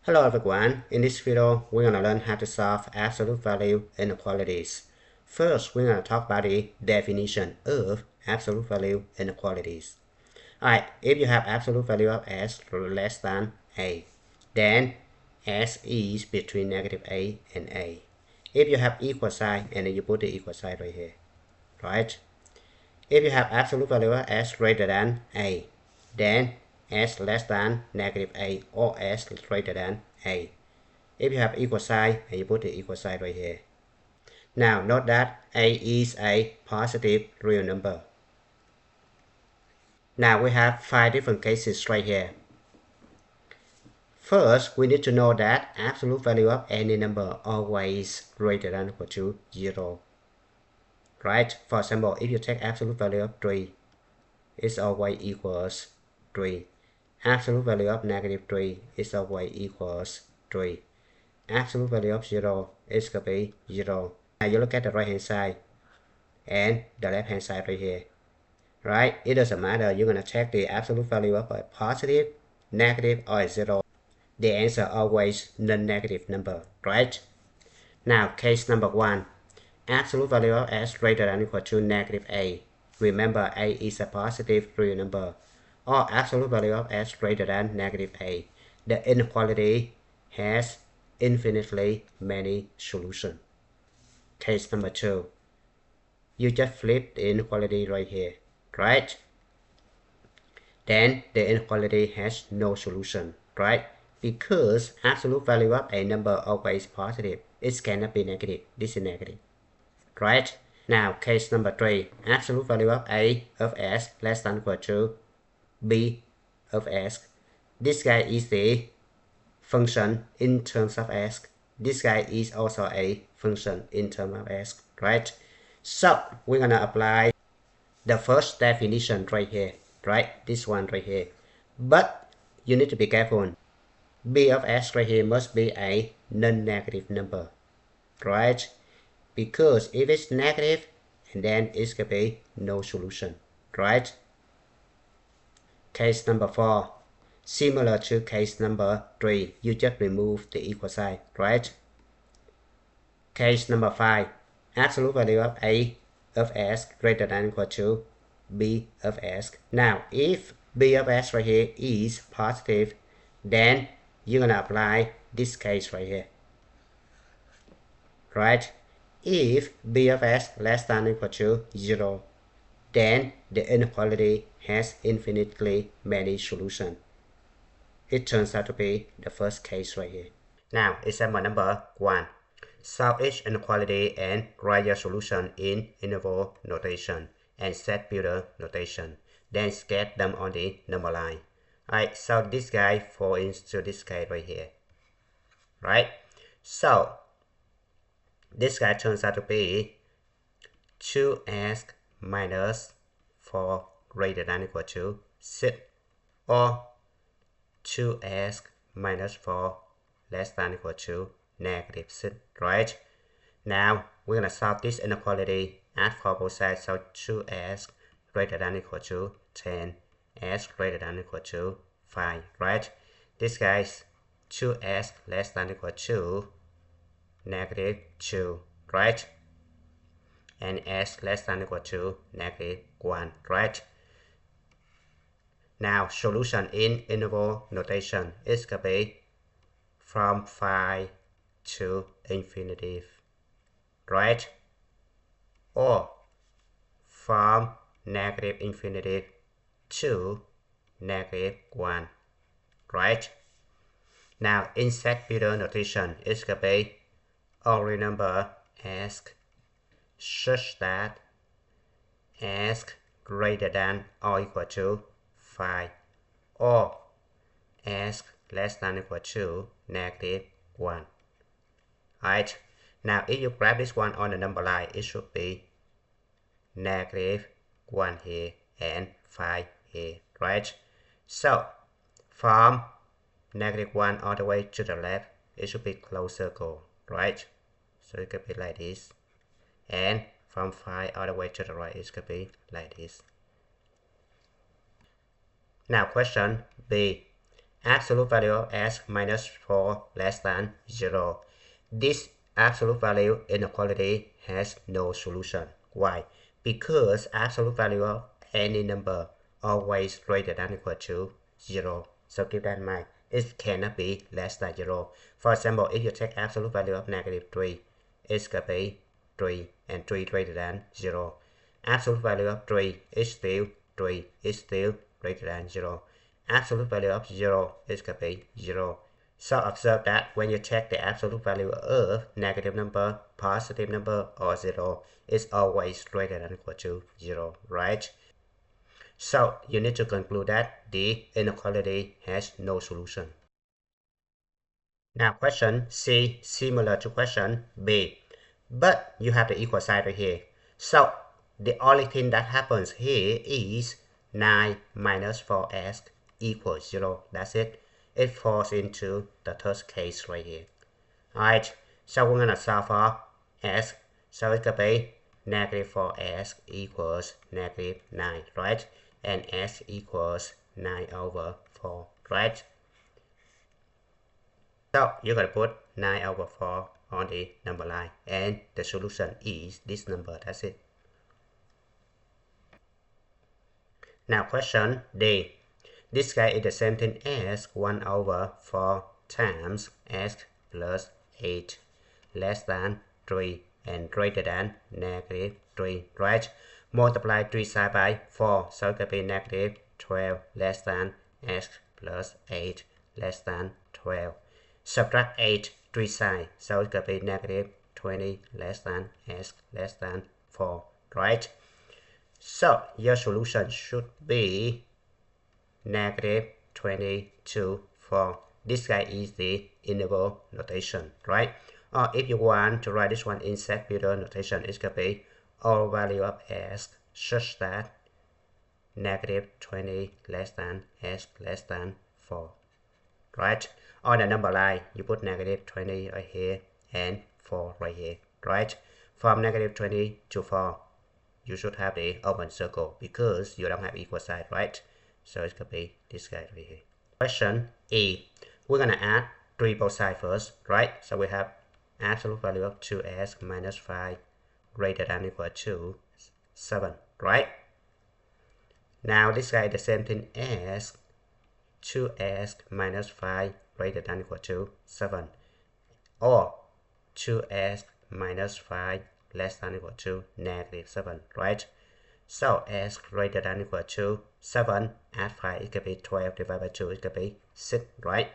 Hello everyone, in this video we're going to learn how to solve absolute value inequalities. First, we're going to talk about the definition of absolute value inequalities. Alright, if you have absolute value of s less than a, then s is between negative a and a. If you have equal sign, and then you put the equal sign right here, right? If you have absolute value of s greater than a, then s less than negative a or s greater than a. If you have equal sign, and you put the equal sign right here. Now note that a is a positive real number. Now we have 5 different cases right here. First, we need to know that absolute value of any number always greater than or equal to 0. Right? For example, if you take absolute value of 3, it's always equals 3. Absolute value of negative 3 is always equals 3. Absolute value of 0 is going to be 0. Now you look at the right hand side and the left hand side right here. Right? It doesn't matter. You're going to check the absolute value of a positive, negative, or 0. The answer always non-negative number. Right? Now case number 1. Absolute value of s greater than or equal to negative a. Remember, a is a positive real number. Or absolute value of s greater than negative a. The inequality has infinitely many solutions. Case number 2. You just flip the inequality right here, right? Then the inequality has no solution, right? Because absolute value of a number always positive. It cannot be negative. This is negative. Right? Now, case number 3. Absolute value of a of s less than or equal to b of s. This guy is the function in terms of s. This guy is also a function in terms of s. Right? So, we're going to apply the first definition right here. Right? This one right here. But you need to be careful. b of s right here must be a non-negative number. Right? Because if it's negative, and then it's going to be no solution. Right? Case number 4. Similar to case number 3, you just remove the equal sign. Right? Case number 5. Absolute value of a of s greater than or equal to b of s. Now, if b of s right here is positive, then you're going to apply this case right here. Right? If b of s less than or equal to 0, then the inequality has infinitely many solutions. It turns out to be the first case right here. Now, example number 1. Solve each inequality and write your solution in interval notation and set builder notation. Then sketch them on the number line. Alright, so this guy falls into this case right here. Right? So, this guy turns out to be 2s minus 4 greater than or equal to 6, or 2s minus 4 less than or equal to negative 6, right? Now, we're going to solve this inequality. Add for both sides, so 2s greater than or equal to 10, s greater than or equal to 5, right? This guy's 2s less than or equal to negative 2, right? And s less than or equal to negative 1, right? Now, solution in interval notation is going to be from 5 to infinity, right? Or from negative infinity to negative 1, right? Now, in set builder notation, it's going to be all real number s such that s greater than or equal to 5, or s less than or equal to negative 1. Alright, now if you grab this one on the number line, it should be negative 1 here and 5 here, right? So, from negative 1 all the way to the left, it should be closed circle, right? So it could be like this. And from 5 all the way to the right, it could be like this. Now question B. absolute value of s minus 4 less than 0. This absolute value inequality has no solution. Why? Because absolute value of any number always greater than or equal to 0. So keep that in mind. It cannot be less than 0. For example, if you take absolute value of negative 3, it's going to be 3 and 3 greater than 0. Absolute value of 3 is still 3, is still greater than 0. Absolute value of 0 is going to be 0. So observe that when you check the absolute value of negative number, positive number, or 0, it's always greater than or equal to 0, right? So you need to conclude that the inequality has no solution. Now question C, similar to question B, but you have the equal sign right here. So the only thing that happens here is 9 minus 4s equals 0. That's it. It falls into the third case right here. Alright, so we're going to solve for s. So it could be negative 4s equals negative 9, right? And s equals 9 over 4, right? So you're going to put 9 over 4 on the number line, and the solution is this number. That's it. Now question D. This guy is the same thing as 1 over 4 times s plus 8 less than 3 and greater than negative 3, right? Multiply 3 side by 4, so it could be negative 12 less than s plus 8 less than 12. Subtract 8 3 sides, so it could be negative 20 less than s less than 4, right? So your solution should be negative 22 4. This guy is the interval notation, right? Or if you want to write this one in set builder notation, it could be all value of s such that negative 20 less than s less than 4, right? On the number line, you put negative 20 right here and 4 right here, right? From negative 20 to 4, you should have the open circle because you don't have equal side, right? So it could be this guy right here. Question E. We're going to add 3 both sides first, right? So we have absolute value of 2s minus 5 greater than or equal to 7, right? Now this guy is the same thing as 2s minus 5 greater than or equal to 7, or 2s minus 5 less than or equal to negative 7, right? So s greater than or equal to 7, add 5, it could be 12 divided by 2, it could be 6, right?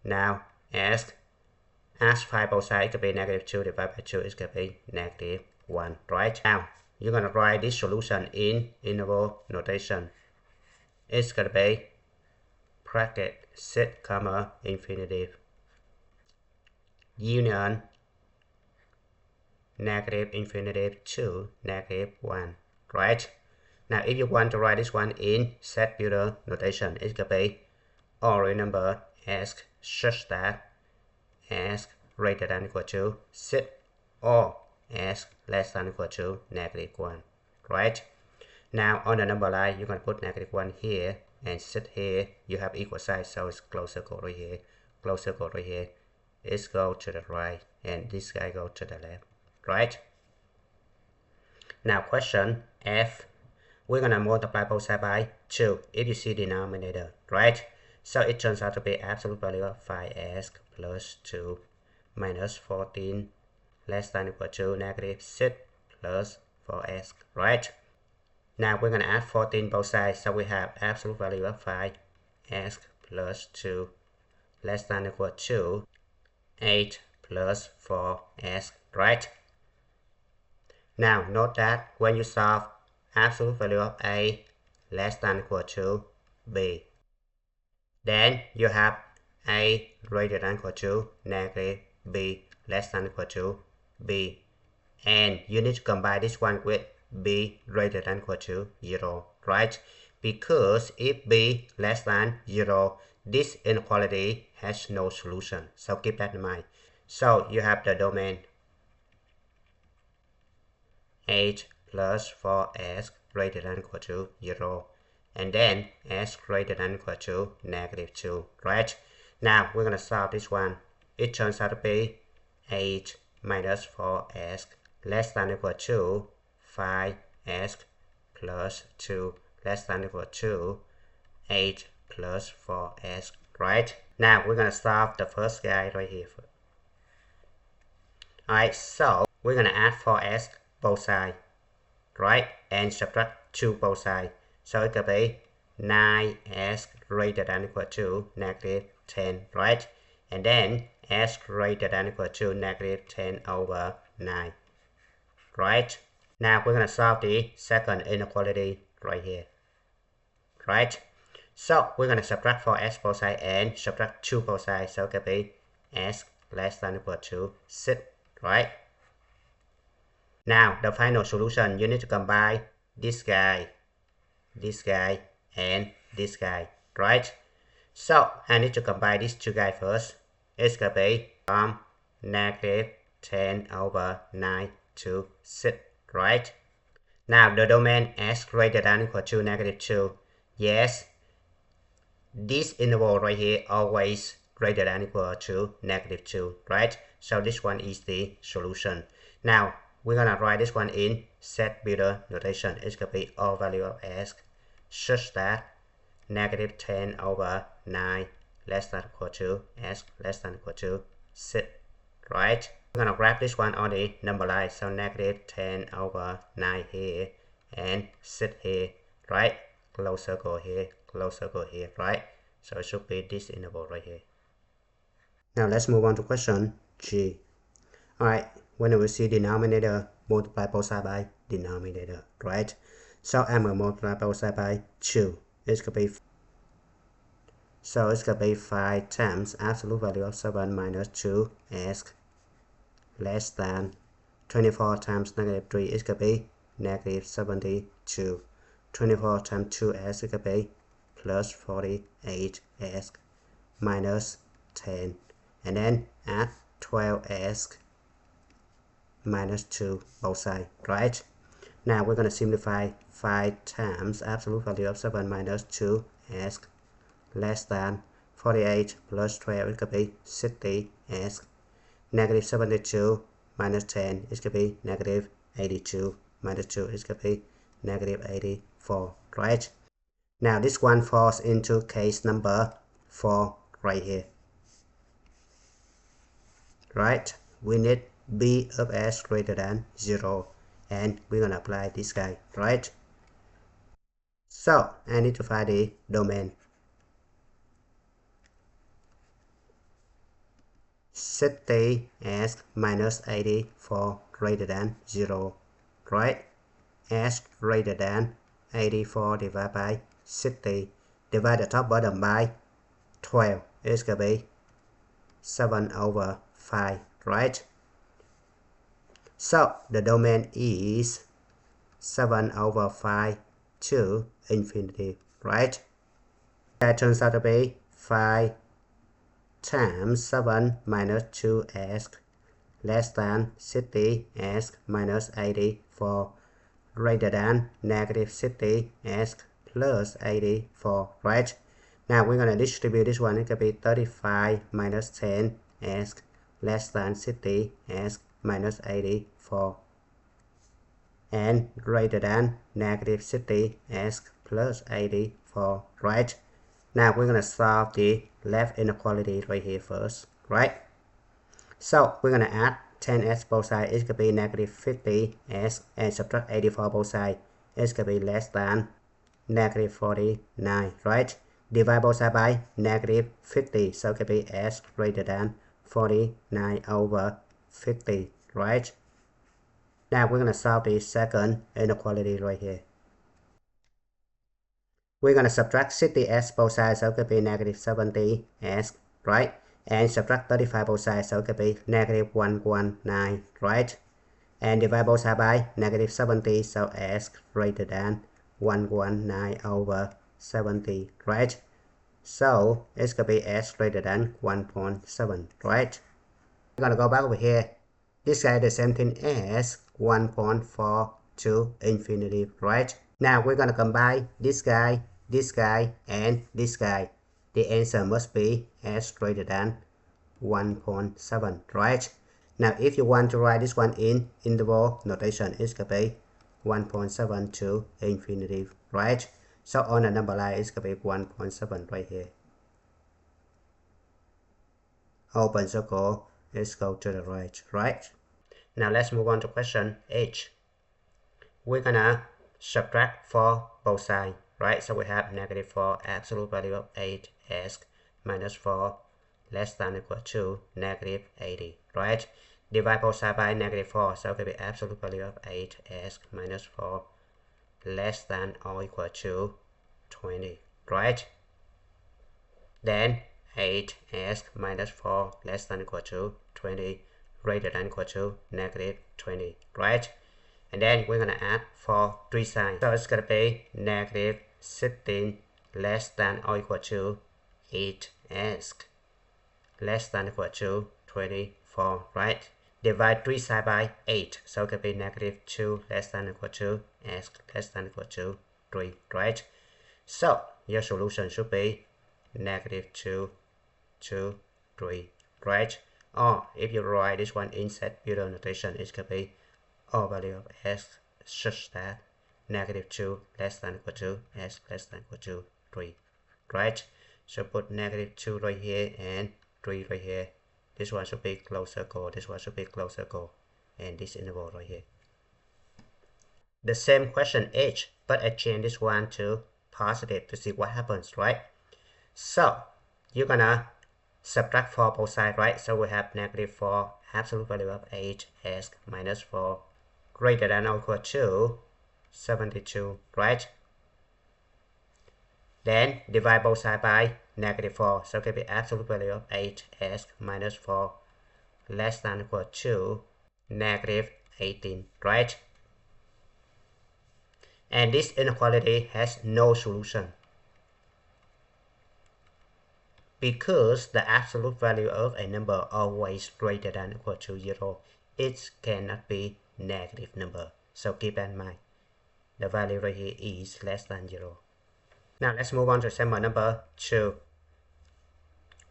Now s 5 both sides, it could be negative 2 divided by 2, it could be negative 1, right? Now you're going to write this solution in interval notation. It's going to be bracket 6 comma infinitive union negative infinitive to negative 1, right? Now if you want to write this one in set builder notation, it could be all real number s such that s greater than or equal to 6 or s less than or equal to negative 1, right? Now on the number line, you're going to put negative 1 here and 6 here. You have equal signs, so it's close circle right here, close circle right here. It's go to the right and this guy go to the left, right? Now question F. We're going to multiply both sides by 2 if you see denominator, right? So it turns out to be absolute value of 5s plus 2 minus 14 less than or equal to negative 6 plus 4s, right? Now we're going to add 14 both sides, so we have absolute value of 5s plus 2 less than or equal to 8 plus 4s, right? Now note that when you solve absolute value of a less than or equal to b, then you have a greater than or equal to negative b less than or equal to b, and you need to combine this one with b greater than or equal to 0, right? Because if b less than 0, this inequality has no solution, so keep that in mind. So you have the domain 8 plus 4s greater than or equal to 0, and then s greater than or equal to -2, right? Now we're going to solve this one. It turns out to be 8 minus 4s less than or equal to 5s plus 2 less than or equal to 8 plus 4s, right? Now we're going to solve the first guy right here. Alright, so we're going to add 4s both sides, right? And subtract 2 both sides. So it could be 9s greater than or equal to -10, right? And then s greater than or equal to -10 over 9, right? Now we're going to solve the second inequality right here, right? So we're going to subtract 4s both sides and subtract 2 both sides. So it could be s less than or equal to 6, right? Now the final solution, you need to combine this guy, and this guy, right? So I need to combine these two guys first. It's going to be from -10 over 9 to 6, right? Now the domain s greater than or equal to -2. Yes, this interval right here always greater than or equal to -2, right? So this one is the solution. Now we're gonna write this one in set builder notation. It's gonna be all value of s such that -10 over 9 less than or equal to s less than or equal to 6, right? We're gonna grab this one on the number line. So -10 over 9 here and 6 here, right? Close circle here, close circle here, right? So it should be this interval right here. Now let's move on to question G. Alright, when we see denominator, multiply both sides by denominator, right? So I'm going to multiply both sides by 2. It's going to be 5 times absolute value of 7 minus 2s less than 24 times -3. It's going to be -72. 24 times 2s is going to be plus 48s minus 10. And then add 12s minus 2 both sides, right? Now we're going to simplify 5 times absolute value of 7 minus 2s less than 48 plus 12 is going to be 60s. -72 minus 10 is going to be -82 minus 2 is going to be -84, right? Now this one falls into case number 4 right here, right? We need b of s greater than 0, and we're going to apply this guy, right? So I need to find the domain. 60s minus 84 greater than 0, right? S greater than 84 divided by 60. Divide the top bottom by 12. It's going to be 7 over 5, right? So the domain is 7 over 5 to infinity, right? That turns out to be 5 times 7 minus 2s less than 60s minus 84 greater than -60s plus 84, right? Now we're going to distribute this one. It could be 35 minus 10s less than 60s minus 84 and greater than -60s plus 84, right? Now we're going to solve the left inequality right here first, right? So we're going to add 10s both sides. It's going to be -50s and subtract 84 both sides. It's going to be less than -49, right? Divide both sides by -50. So it could be s greater than 49 over 50, right? Now we're going to solve the second inequality right here. We're going to subtract 60s both sides, so it could be -70s, right? And subtract 35 both sides, so it could be -119, right? And divide both sides by -70, so s greater than 119 over 70, right? So it's going to be s greater than 1.7, right? We're going to go back over here. This guy is the same thing as 1.4 to infinity, right? Now we're going to combine this guy this guy and this guy, the answer must be s greater than 1.7, right? Now, if you want to write this one in interval notation, it's going to be 1.7 to infinity, right? So on the number line, it's going to be 1.7 right here. Open circle, let's go to the right? Now let's move on to question H. We're gonna subtract for both sides, right? So we have negative 4 absolute value of 8 as minus 4 less than or equal to negative 80, right? Divide both sides by negative 4, so it will be absolute value of 8 as minus 4 less than or equal to 20, right? Then 8 as minus 4 less than or equal to 20 greater than or equal to negative 20, right? And then we're going to add for three sides. So it's going to be negative 16 less than or equal to 8s less than or equal to 24, right? Divide three sides by 8. So it could be negative 2 less than or equal to s less than or equal to 3, right? So your solution should be negative 2, 2, 3, right? Or if you write this one in set builder notation, it could be all value of s such that negative 2 less than or equal to s less than or equal to 3, right? So put negative 2 right here and 3 right here. This one should be closed circle, this one should be closed circle, and this interval right here. The same question H, but I change this one to positive to see what happens, right? So you're gonna subtract 4 both sides, right? So we have negative 4 absolute value of 8 as minus 4 greater than or equal to 72, right? Then divide both sides by negative 4, so it will be absolute value of 8 as minus 4 less than or equal to negative 18, right? And this inequality has no solution because the absolute value of a number always greater than or equal to 0. It cannot be negative number, so keep that in mind. The value right here is less than 0. Now let's move on to example number 2.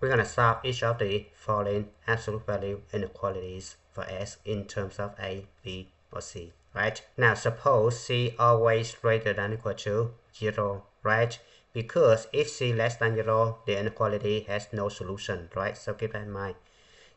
We're going to solve each of the following absolute value inequalities for s in terms of a, b, or c, right? Now suppose c always greater than or equal to 0, right? Because if c less than 0, the inequality has no solution, right? So keep that in mind.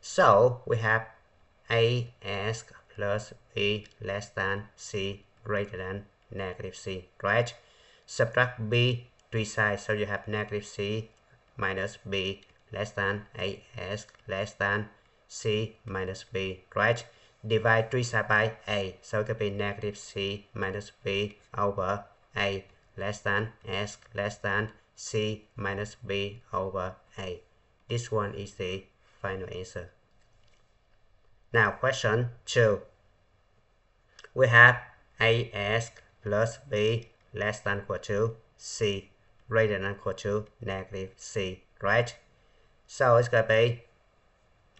So we have a s plus b less than c greater than negative c, right? Subtract b three sides, so you have negative c minus b less than as less than c minus b, right? Divide three sides by a, so it could be negative c minus b over a less than s less than c minus b over a. This one is the final answer. Now question 2. We have as plus b less than or equal to c greater than or equal to negative c, right? So it's going to be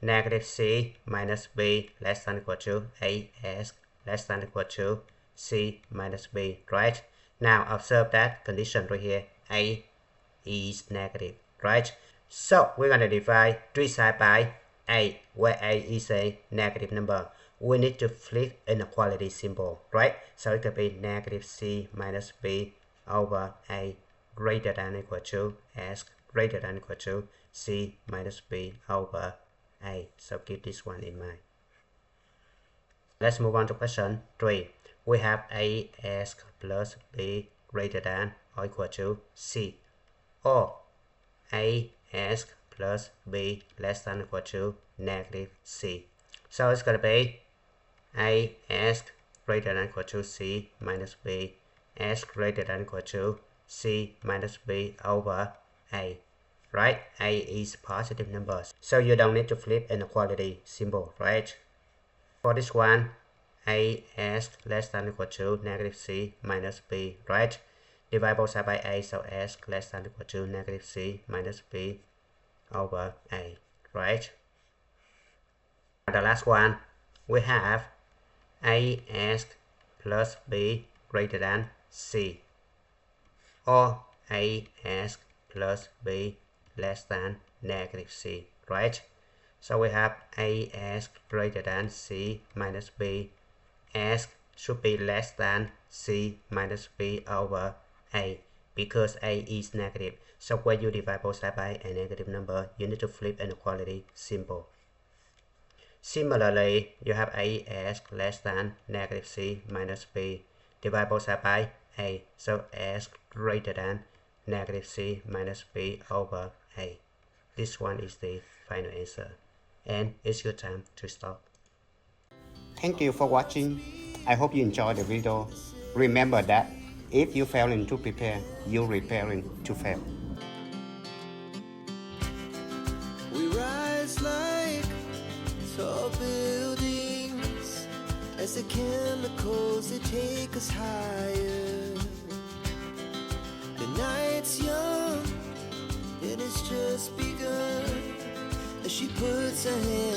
negative c minus b less than or equal to as less than or equal to c minus b, right? Now observe that condition right here, a is negative, right? So we're going to divide three sides by a, where a is a negative number. We need to flip inequality symbol, right? So it could be negative c minus b over a greater than or equal to s greater than or equal to c minus b over a. So keep this one in mind. Let's move on to question 3. We have as plus b greater than or equal to c, or as plus b less than or equal to negative c. So it's going to be as greater than or equal to c minus b, s greater than or equal to c minus b over a, right? A is positive numbers, so you don't need to flip inequality symbol, right? For this one, as less than or equal to negative c minus b, right? Divide both sides by a, so s less than or equal to negative c minus b over a, right? The last one, we have as plus b greater than c, or a as plus b less than negative c, right? So we have a as greater than c minus b, as should be less than c minus b over a, because a is negative. So when you divide both sides by a negative number, you need to flip inequality symbol. Similarly, you have a as less than negative c minus b. Divide both sides by a, so as greater than negative c minus b over a. This one is the final answer. And it's your time to stop. Thank you for watching. I hope you enjoyed the video. Remember that if you failing to prepare, you're preparing to fail. We rise like tall buildings as the chemicals, they take us higher. The night's young and it's just begun as she puts her hand